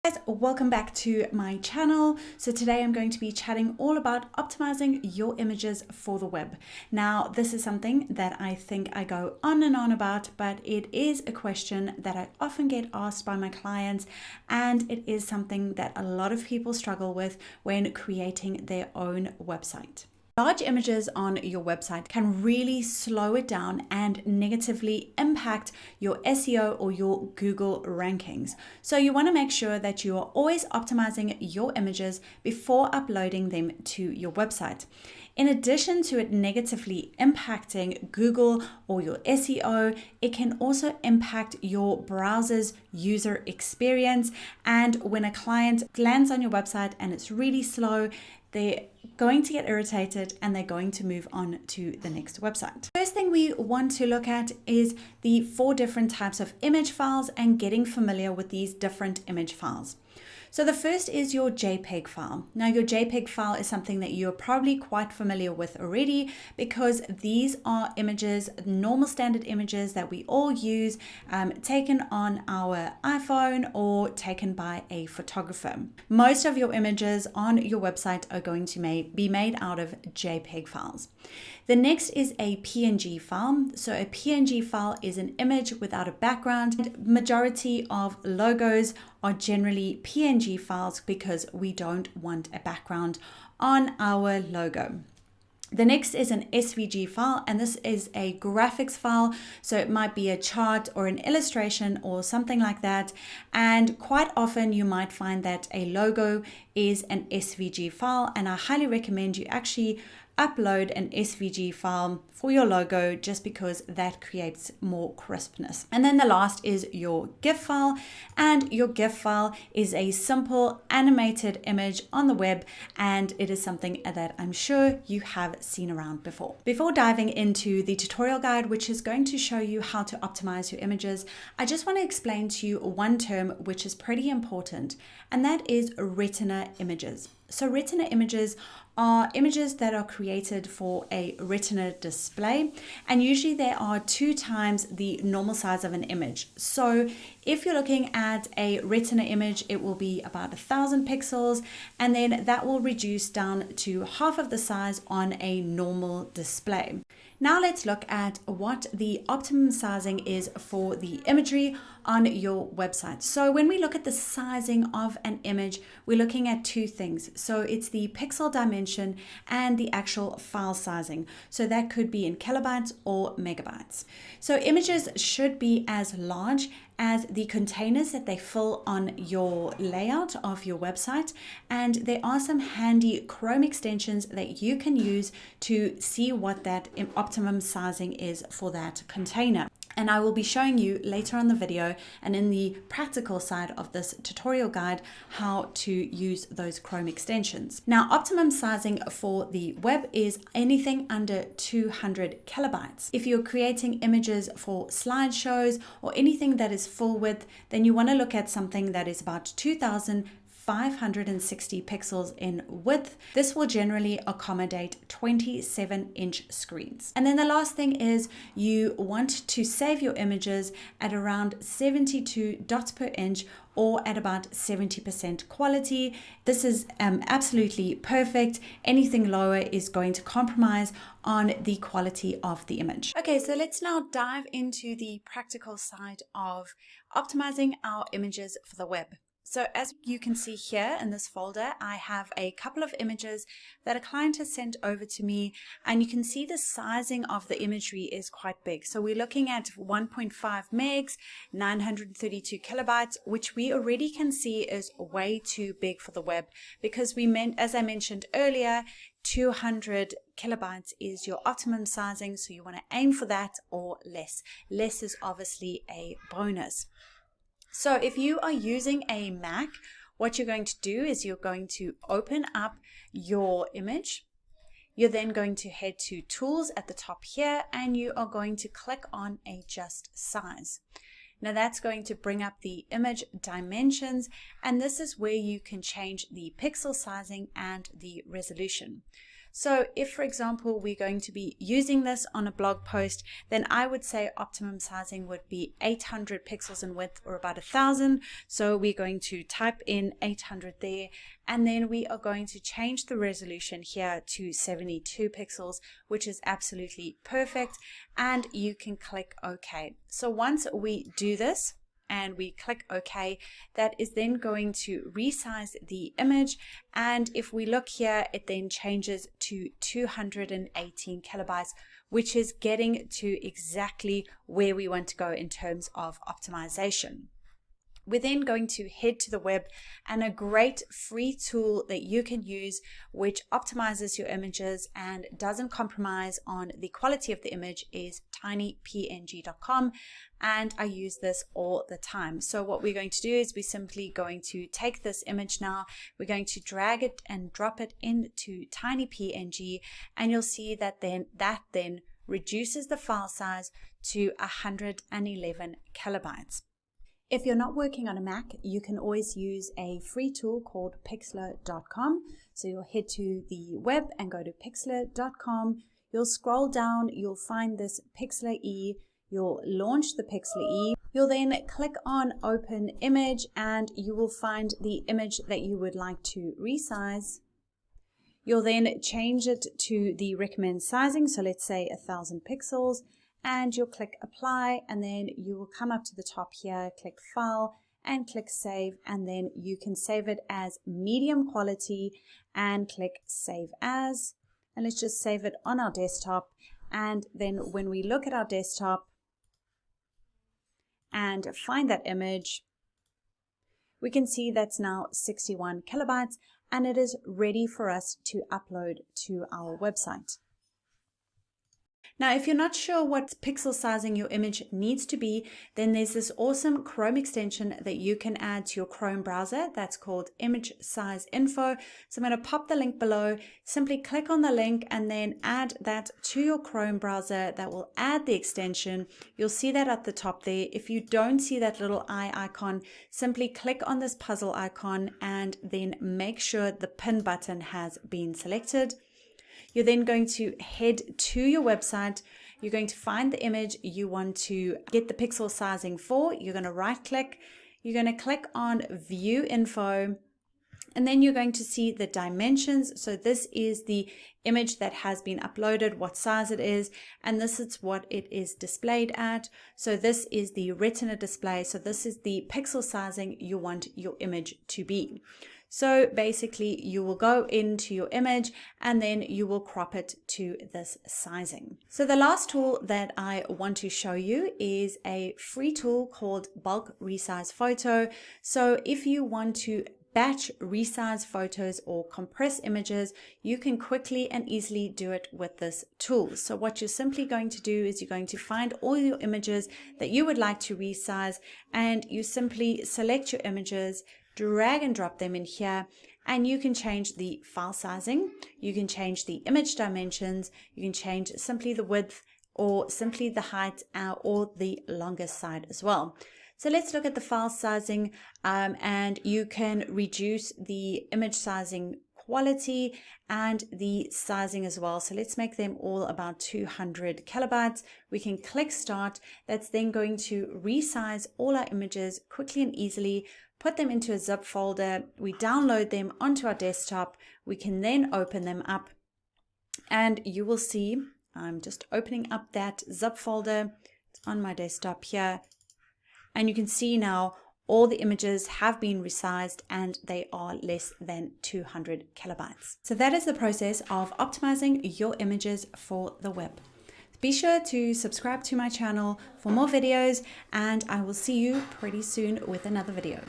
Guys, welcome back to my channel. So today I'm going to be chatting all about optimizing your images for the web. Now, this is something that I think I go on and on about, but it is a question that I often get asked by my clients, and it is something that a lot of people struggle with when creating their own website. Large images on your website can really slow it down and negatively impact your SEO or your Google rankings. So you want to make sure that you are always optimizing your images before uploading them to your website. In addition to it negatively impacting Google or your SEO, it can also impact your browser's user experience. And when a client lands on your website and it's really slow, they're going to get irritated and they're going to move on to the next website. First thing we want to look at is the 4 different types of image files and getting familiar with these different image files. So the first is your JPEG file. Now your JPEG file is something that you're probably quite familiar with already because these are images, normal standard images that we all use, taken on our iPhone or taken by a photographer. Most of your images on your website are going to be made out of JPEG files. The next is a PNG file. So a PNG file is an image without a background. Majority of logos are generally PNG files because we don't want a background on our logo. The next is an SVG file, and this is a graphics file. So it might be a chart or an illustration or something like that. And quite often you might find that a logo is an SVG file, and I highly recommend you actually upload an SVG file for your logo just because that creates more crispness. And then the last is your GIF file, and your GIF file is a simple animated image on the web, and it is something that I'm sure you have seen around before. Before diving into the tutorial guide, which is going to show you how to optimize your images, I just want to explain to you one term which is pretty important, and that is retina images. So retina images are images that are created for a retina display, and usually they are 2 times the normal size of an image. So if you're looking at a retina image, it will be about 1,000 pixels, and then that will reduce down to half of the size on a normal display. Now let's look at what the optimum sizing is for the imagery on your website. So when we look at the sizing of an image, we're looking at 2 things. So it's the pixel dimension and the actual file sizing. So that could be in kilobytes or megabytes. So images should be as large as the containers that they fill on your layout of your website. And there are some handy Chrome extensions that you can use to see what that optimum sizing is for that container. And I will be showing you later on the video and in the practical side of this tutorial guide how to use those Chrome extensions. Now, optimum sizing for the web is anything under 200 kilobytes. If you're creating images for slideshows or anything that is full width, then you want to look at something that is about 2,560 pixels in width. This will generally accommodate 27-inch screens. And then the last thing is you want to save your images at around 72 dots per inch or at about 70% quality. This is absolutely perfect. Anything lower is going to compromise on the quality of the image. Okay, so let's now dive into the practical side of optimizing our images for the web. So as you can see here in this folder, I have a couple of images that a client has sent over to me, and you can see the sizing of the imagery is quite big. So we're looking at 1.5 megs, 932 kilobytes, which we already can see is way too big for the web because as I mentioned earlier, 200 kilobytes is your optimum sizing. So you want to aim for that or less. Less is obviously a bonus. So if you are using a Mac, what you're going to do is you're going to open up your image. You're then going to head to Tools at the top here, and you are going to click on Adjust Size. Now that's going to bring up the image dimensions, and this is where you can change the pixel sizing and the resolution. So if, for example, we're going to be using this on a blog post, then I would say optimum sizing would be 800 pixels in width, or about 1,000. So we're going to type in 800 there, and then we are going to change the resolution here to 72 pixels, which is absolutely perfect. And you can click OK. So once we do this, and we click OK, that is then going to resize the image. And if we look here, it then changes to 218 kilobytes, which is getting to exactly where we want to go in terms of optimization. We're then going to head to the web, and a great free tool that you can use which optimizes your images and doesn't compromise on the quality of the image is tinypng.com, and I use this all the time. So what we're going to do is we're simply going to take this image now, we're going to drag it and drop it into tinypng, and you'll see that then reduces the file size to 111 kilobytes. If you're not working on a Mac, you can always use a free tool called pixlr.com. So you'll head to the web and go to pixlr.com. You'll scroll down, you'll find this Pixlr E. You'll launch the Pixlr E. You'll then click on Open Image, and you will find the image that you would like to resize. You'll then change it to the recommended sizing, so let's say 1,000 pixels. And you'll click apply, and then you will come up to the top here, click file and click save, and then you can save it as medium quality and click save as, and let's just save it on our desktop. And then when we look at our desktop and find that image, we can see that's now 61 kilobytes, and it is ready for us to upload to our website. Now, if you're not sure what pixel sizing your image needs to be, then there's this awesome Chrome extension that you can add to your Chrome browser that's called Image Size Info. So I'm going to pop the link below. Simply click on the link and then add that to your Chrome browser. That will add the extension. You'll see that at the top there. If you don't see that little eye icon, simply click on this puzzle icon and then make sure the pin button has been selected. You're then going to head to your website. You're going to find the image you want to get the pixel sizing for. You're going to right click. You're going to click on View Info. And then you're going to see the dimensions. So this is the image that has been uploaded, what size it is, and this is what it is displayed at. So this is the Retina display. So this is the pixel sizing you want your image to be. So basically you will go into your image and then you will crop it to this sizing. So the last tool that I want to show you is a free tool called Bulk Resize Photo. So if you want to batch resize photos or compress images, you can quickly and easily do it with this tool. So what you're simply going to do is you're going to find all your images that you would like to resize, and you simply select your images, drag and drop them in here, and you can change the file sizing, you can change the image dimensions, you can change simply the width or simply the height or the longest side as well. So let's look at the file sizing, and you can reduce the image sizing quality and the sizing as well. So let's make them all about 200 kilobytes. We can click start. That's then going to resize all our images quickly and easily, put them into a zip folder. We download them onto our desktop. We can then open them up, and you will see I'm just opening up that zip folder. It's on my desktop here. And you can see now all the images have been resized and they are less than 200 kilobytes. So that is the process of optimizing your images for the web. Be sure to subscribe to my channel for more videos, and I will see you pretty soon with another video.